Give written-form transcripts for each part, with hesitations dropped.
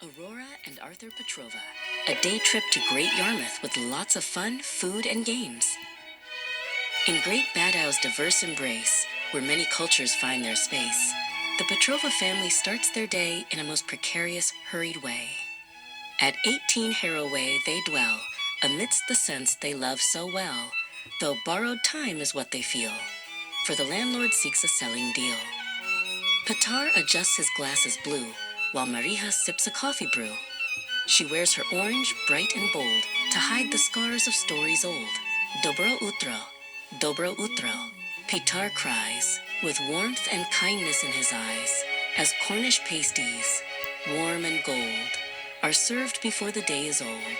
Aurora and Arthur Petrova. A day trip to Great Yarmouth with lots of fun, food, and games. In Great Badow's diverse embrace, where many cultures find their space, the Petrova family starts their day in a most precarious, hurried way. At 18 Harrow Way they dwell, amidst the scents they love so well, though borrowed time is what they feel, for the landlord seeks a selling deal. Petar adjusts his glasses blue, while Marija sips a coffee brew. She wears her orange, bright and bold, to hide the scars of stories old. Dobro utro, dobro utro, Petar cries, with warmth and kindness in his eyes, as Cornish pasties, warm and gold, are served before the day is old.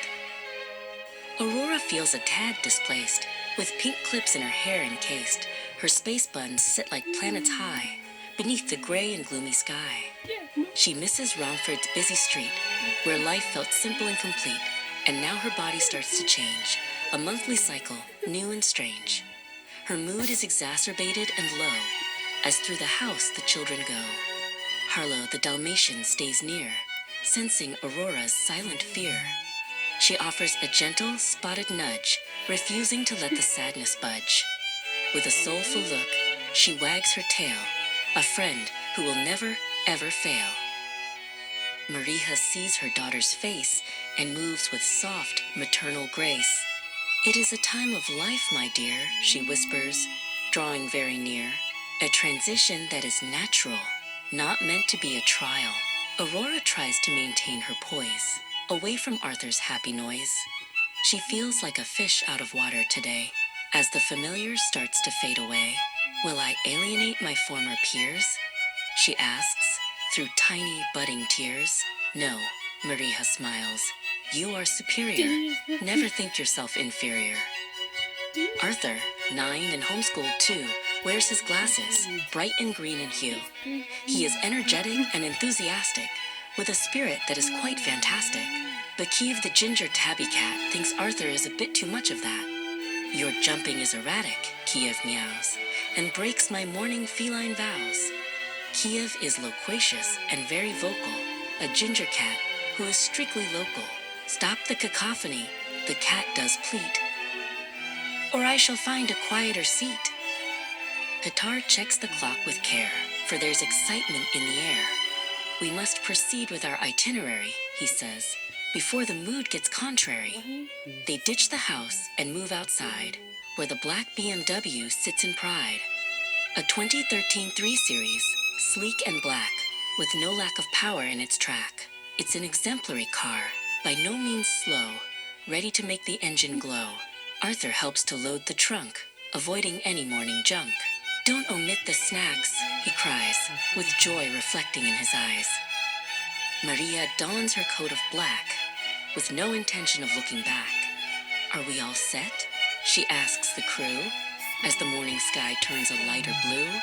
Aurora feels a tad displaced, with pink clips in her hair encased. Her space buns sit like planets high, beneath the gray and gloomy sky. She misses Romford's busy street, where life felt simple and complete, and now her body starts to change, a monthly cycle, new and strange. Her mood is exacerbated and low, as through the house the children go. Harlow the Dalmatian stays near, sensing Aurora's silent fear. She offers a gentle, spotted nudge, refusing to let the sadness budge. With a soulful look, she wags her tail, a friend who will never, ever fail. Marija sees her daughter's face and moves with soft, maternal grace. "It is a time of life, my dear," she whispers, drawing very near. A transition that is natural, not meant to be a trial. Aurora tries to maintain her poise, away from Arthur's happy noise. She feels like a fish out of water today, as the familiar starts to fade away. "Will I alienate my former peers?" she asks, through tiny, budding tears. "No," Marija smiles. "You are superior. Never think yourself inferior." Arthur, 9 and homeschooled too, wears his glasses, bright and green in hue. He is energetic and enthusiastic, with a spirit that is quite fantastic. But Kiev the ginger tabby cat thinks Arthur is a bit too much of that. "Your jumping is erratic," Kiev meows, "and breaks my morning feline vows." Kiev is loquacious and very vocal, a ginger cat who is strictly local. "Stop the cacophony," the cat does plead, "or I shall find a quieter seat." Petar checks the clock with care, for there's excitement in the air. "We must proceed with our itinerary," he says, "before the mood gets contrary." They ditch the house and move outside, where the black BMW sits in pride. A 2013 3 Series, sleek and black, with no lack of power in its track. It's an exemplary car, by no means slow, ready to make the engine glow. Arthur helps to load the trunk, avoiding any morning junk. "Don't omit the snacks," he cries, with joy reflecting in his eyes. Maria dons her coat of black, with no intention of looking back. "Are we all set?" she asks the crew, as the morning sky turns a lighter blue.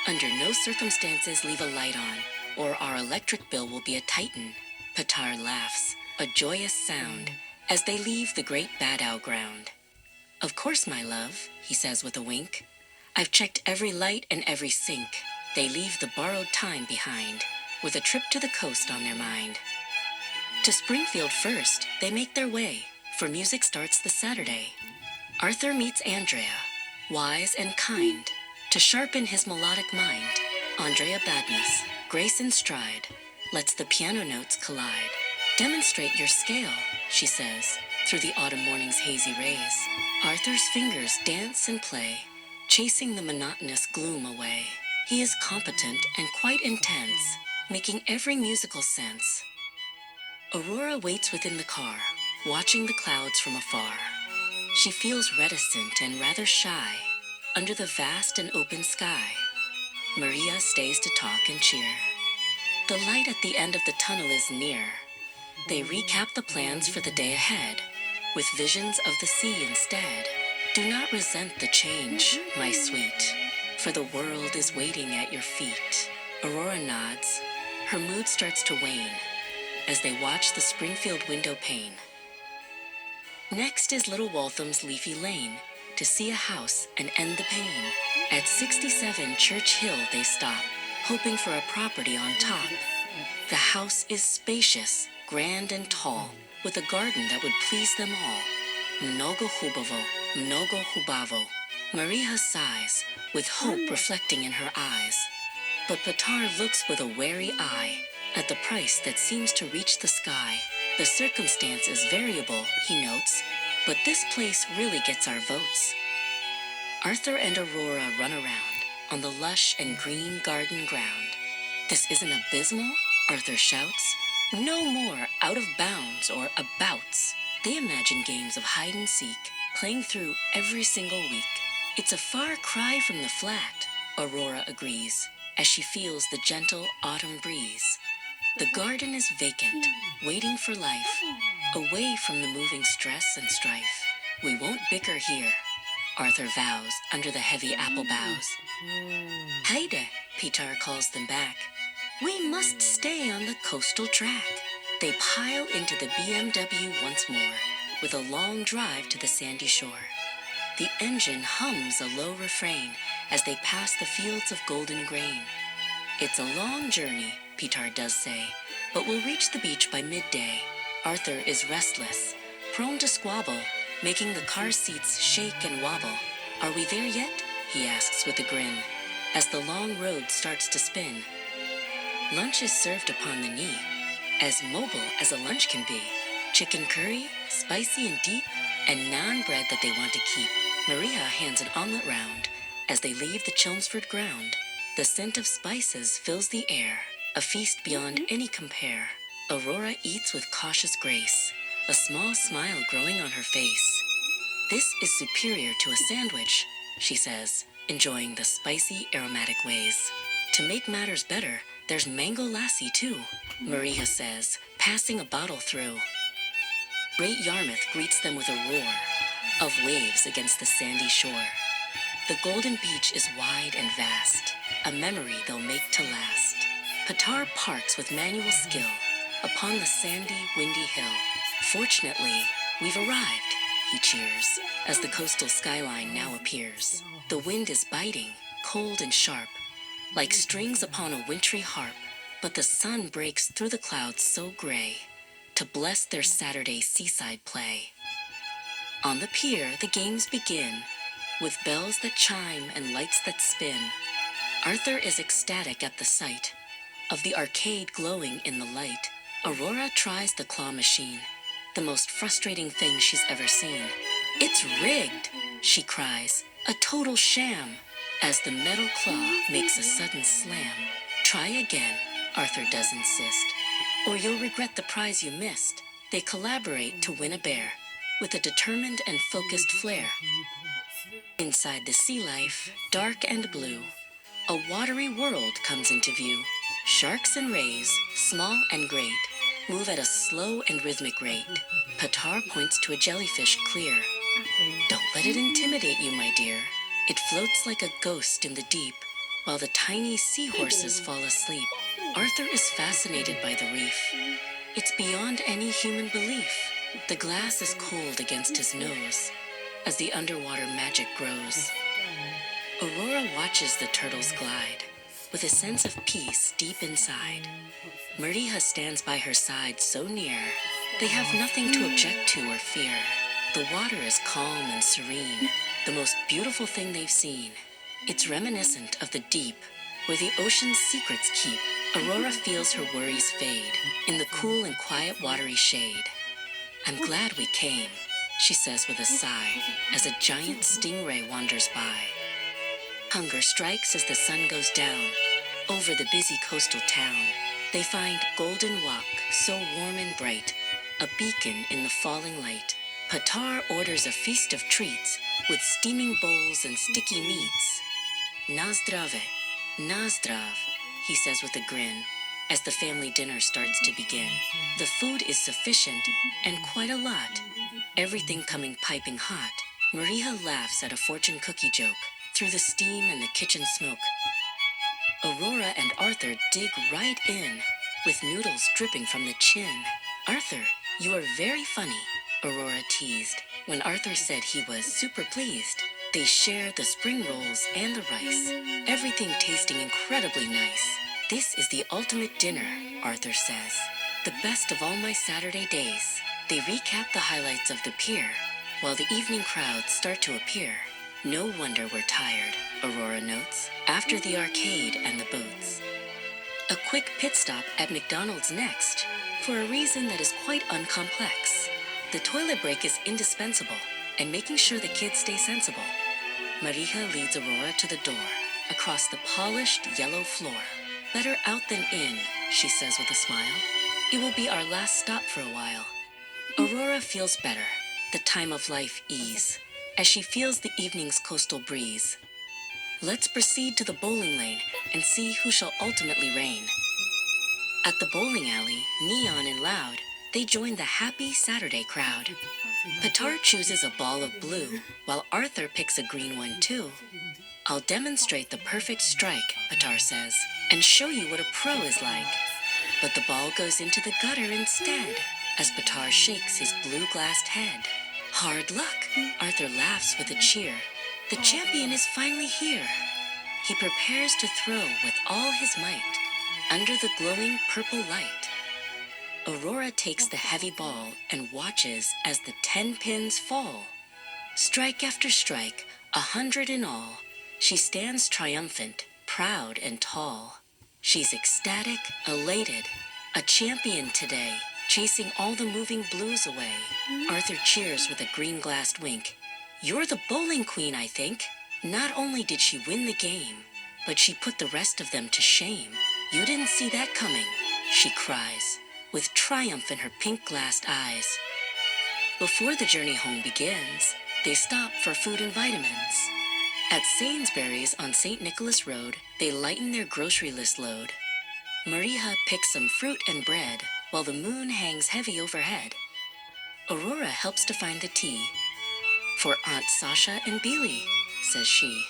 "Under no circumstances leave a light on, or our electric bill will be a titan." Petar laughs, a joyous sound, as they leave the Great Badow ground. "Of course, my love," he says with a wink. "I've checked every light and every sink." They leave the borrowed time behind, with a trip to the coast on their mind. To Springfield first, they make their way, for music starts the Saturday. Arthur meets Andrea, wise and kind, to sharpen his melodic mind. Andrea Badness, grace in stride, lets the piano notes collide. "Demonstrate your scale," she says, through the autumn morning's hazy rays. Arthur's fingers dance and play, chasing the monotonous gloom away. He is competent and quite intense, making every musical sense. Aurora waits within the car, watching the clouds from afar. She feels reticent and rather shy, under the vast and open sky. Maria stays to talk and cheer. The light at the end of the tunnel is near. They recap the plans for the day ahead, with visions of the sea instead. "Do not resent the change, my sweet, for the world is waiting at your feet." Aurora nods. Her mood starts to wane, as they watch the Springfield window pane. Next is Little Waltham's leafy lane, to see a house and end the pain. At 67 Church Hill they stop, hoping for a property on top. The house is spacious, grand and tall, with a garden that would please them all. Mnogo hubavo, mnogo hubavo. Maria sighs, with hope reflecting in her eyes. But Petar looks with a wary eye at the price that seems to reach the sky. The circumstance is variable, he notes, but this place really gets our votes. Arthur and Aurora run around on the lush and green garden ground. This isn't abysmal? Arthur shouts. No more out of bounds or abouts. They imagine games of hide and seek, playing through every single week. It's a far cry from the flat, Aurora agrees, as she feels the gentle autumn breeze. The garden is vacant, waiting for life, away from the moving stress and strife. We won't bicker here, Arthur vows under the heavy apple boughs. Heide, Petar calls them back. We must stay on the coastal track. They pile into the BMW once more, with a long drive to the sandy shore. The engine hums a low refrain as they pass the fields of golden grain. It's a long journey, Petar does say, but we'll reach the beach by midday. Arthur is restless, prone to squabble, making the car seats shake and wobble. Are we there yet? He asks with a grin, as the long road starts to spin. Lunch is served upon the knee, as mobile as a lunch can be. Chicken curry, spicy and deep, and naan bread that they want to keep. Maria hands an omelet round as they leave the Chelmsford ground. The scent of spices fills the air, a feast beyond any compare. Aurora eats with cautious grace, a small smile growing on her face. This is superior to a sandwich, she says, enjoying the spicy, aromatic ways. To make matters better, there's mango lassi too, Maria says, passing a bottle through. Great Yarmouth greets them with a roar of waves against the sandy shore. The golden beach is wide and vast, a memory they'll make to last. Petar parks with manual skill upon the sandy, windy hill. Fortunately, we've arrived, he cheers, as the coastal skyline now appears. The wind is biting, cold and sharp, like strings upon a wintry harp, but the sun breaks through the clouds so gray to bless their Saturday seaside play. On the pier, the games begin, with bells that chime and lights that spin. Arthur is ecstatic at the sight of the arcade glowing in the light. Aurora tries the claw machine, the most frustrating thing she's ever seen. It's rigged, she cries, a total sham, as the metal claw makes a sudden slam. Try again, Arthur does insist, or you'll regret the prize you missed. They collaborate to win a bear, with a determined and focused flair. Inside the sea life, dark and blue, a watery world comes into view. Sharks and rays, small and great, move at a slow and rhythmic rate. Petar points to a jellyfish clear. Don't let it intimidate you, my dear. It floats like a ghost in the deep, while the tiny seahorses fall asleep. Arthur is fascinated by the reef. It's beyond any human belief. The glass is cold against his nose as the underwater magic grows. Aurora watches the turtles glide with a sense of peace deep inside. Maria stands by her side so near, they have nothing to object to or fear. The water is calm and serene, the most beautiful thing they've seen. It's reminiscent of the deep, where the ocean's secrets keep. Aurora feels her worries fade in the cool and quiet watery shade. I'm glad we came, she says with a sigh, as a giant stingray wanders by. Hunger strikes as the sun goes down over the busy coastal town. They find Golden Walk, so warm and bright, a beacon in the falling light. Petar orders a feast of treats with steaming bowls and sticky meats. Nazdrave, Nazdrav, he says with a grin, as the family dinner starts to begin. The food is sufficient and quite a lot, everything coming piping hot. Maria laughs at a fortune cookie joke through the steam and the kitchen smoke. Aurora and Arthur dig right in, with noodles dripping from the chin. Arthur, you are very funny, Aurora teased, when Arthur said he was super pleased. They share the spring rolls and the rice, everything tasting incredibly nice. This is the ultimate dinner, Arthur says. The best of all my Saturday days. They recap the highlights of the pier, while the evening crowds start to appear. No wonder we're tired, Aurora notes, after the arcade and the boats. A quick pit stop at McDonald's next, for a reason that is quite uncomplex. The toilet break is indispensable, and making sure the kids stay sensible. Marija leads Aurora to the door, across the polished yellow floor. Better out than in, she says with a smile. It will be our last stop for a while. Aurora feels better, the time of life ease, as she feels the evening's coastal breeze. Let's proceed to the bowling lane and see who shall ultimately reign. At the bowling alley, neon and loud, they join the happy Saturday crowd. Petard chooses a ball of blue, while Arthur picks a green one too. I'll demonstrate the perfect strike, Petard says, and show you what a pro is like. But the ball goes into the gutter instead, as Petard shakes his blue-glassed head. Hard luck, Arthur laughs with a cheer. The champion is finally here. He prepares to throw with all his might, under the glowing purple light. Aurora takes the heavy ball and watches as the 10 pins fall. Strike after strike, 100 in all, she stands triumphant, proud and tall. She's ecstatic, elated, a champion today, chasing all the moving blues away. Arthur cheers with a green-glassed wink. You're the bowling queen, I think. Not only did she win the game, but she put the rest of them to shame. You didn't see that coming, she cries, with triumph in her pink-glassed eyes. Before the journey home begins, they stop for food and vitamins. At Sainsbury's on St. Nicholas Road, they lighten their grocery list load. Marija picks some fruit and bread, while the moon hangs heavy overhead. Aurora helps to find the tea. For Aunt Sasha and Billy, says she.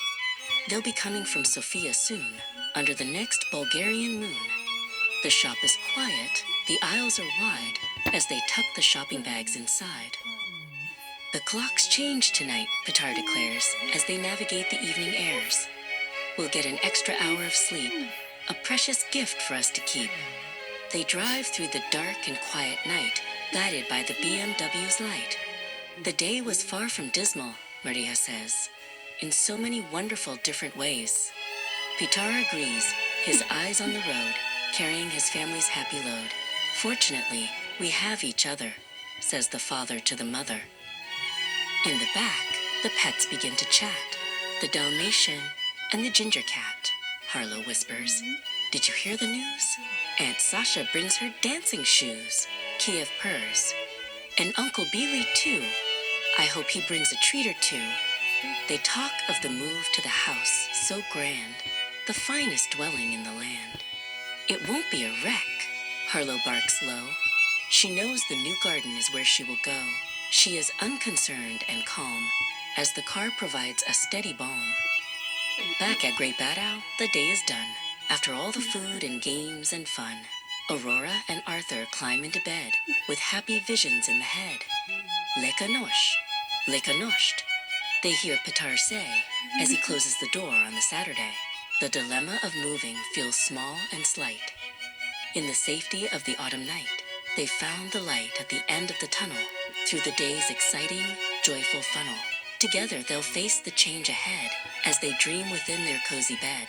They'll be coming from Sofia soon, under the next Bulgarian moon. The shop is quiet, the aisles are wide, as they tuck the shopping bags inside. The clocks change tonight, Petard declares, as they navigate the evening airs. We'll get an extra hour of sleep, a precious gift for us to keep. They drive through the dark and quiet night, guided by the BMW's light. The day was far from dismal, Maria says, in so many wonderful different ways. Petard agrees, his eyes on the road, carrying his family's happy load. Fortunately, we have each other, says the father to the mother. In the back, the pets begin to chat. The Dalmatian and the ginger cat, Harlow whispers. Did you hear the news? Aunt Sasha brings her dancing shoes, Kiev purrs. And Uncle Billy, too. I hope he brings a treat or two. They talk of the move to the house, so grand, the finest dwelling in the land. It won't be a wreck, Harlow barks low. She knows the new garden is where she will go. She is unconcerned and calm, as the car provides a steady balm. Back at Great Yarmouth, the day is done. After all the food and games and fun, Aurora and Arthur climb into bed, with happy visions in the head. Lekanosht, they hear Petard say, as he closes the door on the Saturday. The dilemma of moving feels small and slight. In the safety of the autumn night, they found the light at the end of the tunnel, through the day's exciting, joyful funnel. Together they'll face the change ahead, as they dream within their cozy bed.